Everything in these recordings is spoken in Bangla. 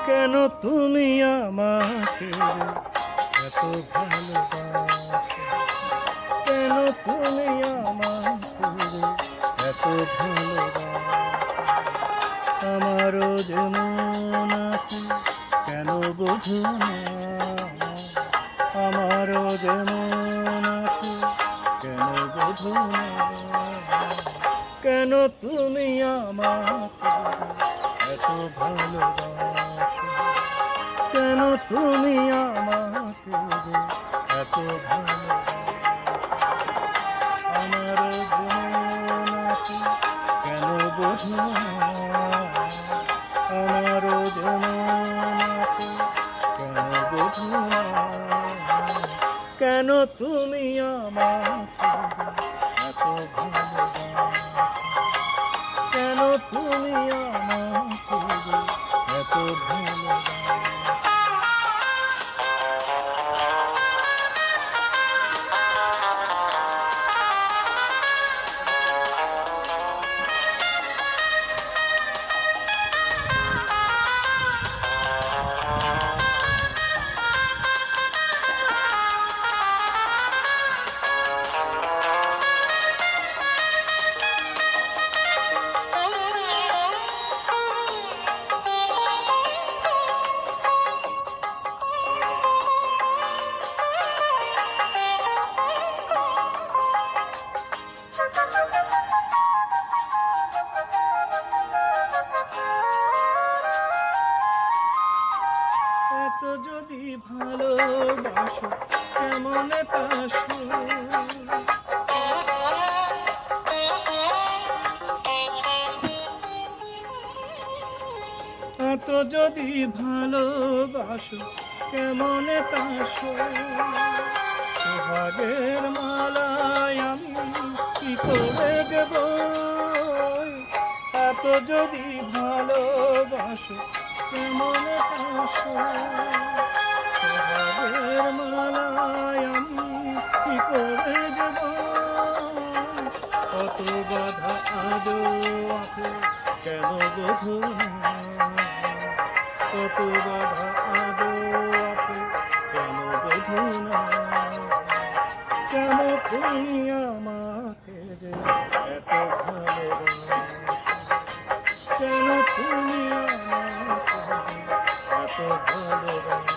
কেন তুমি আমাকে এত ভালোবাসো? কেন তুমি আমাকে এত ভালোবাসো? আমারও যে মন আছে কেন বোঝো না? আমারও যে মন আছে কেন বোঝো না? কেন তুমি আমাকে এত ভালোবাসো? কেন তুমি আমাকে এত ভালোবাসো? আমার মন আছে কেন বোঝো না? আমার মন আছে কেন বোঝো না? কেন তুমি আমাকে এত ভালোবাসো? কেন তুমি আমাকে এত ভালোবাসো? এত যদি ভালোবাসো কেমন তা এত যদি ভালোবাসো কেমন তা সোহাগের মালায় আমি কি করে দেব? এত যদি ভালোবাসো কেমন সোহাগের মালায় আমি কি করে দেব? কত বাধা আদৌ আছে কেন বোঝো না? কত বাধা আদৌ আছে কেন বোঝো না? কেন তুমি আমাকে যে এত ভালোবাসো? কেন তুমি আমাকে এত ভালোবাসো?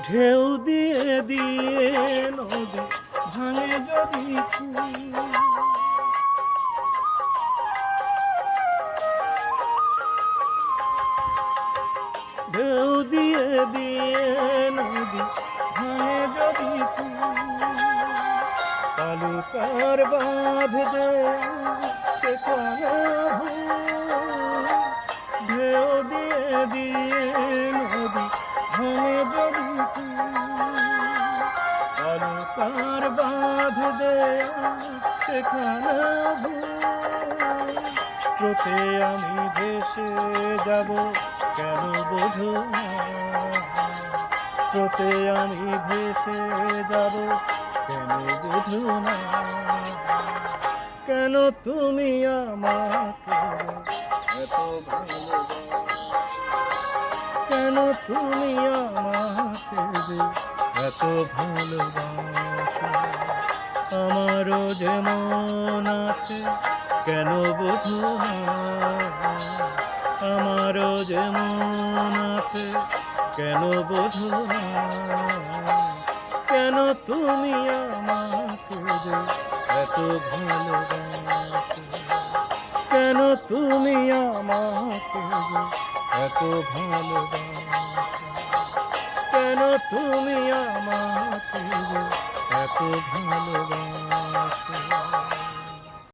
ঢেউ দিয়ে দিয়ে নদী ভাঙে যদি ঢেউ দিয়ে দিয়ে নদী ভাঙে যদি তালুকার বাঁধ দে ঢেউ দিয়ে দিয়ে নদী ভাঙে যদি তালুকার বাঁধ দে সেখানে স্রোতে আমি ভেসে যাব কেন বোঝো না? স্রোতে আমি ভেসে যাব কেন বোঝো না? কেন তুমি আমাকে এত ভালোবাসো? কেন তুমি আমাকে এত ভালোবাসো? আমারও যে মন আছে কেন বোঝো না? আমারও যে মন আছে কেন বোঝো না, কেন তুমি আমাকে যে এত ভালোবাসো, কেন তুমি আমাকে যে এত ভালোবাসো, কেন তুমি আমাকে যে এত ভালোবাসো।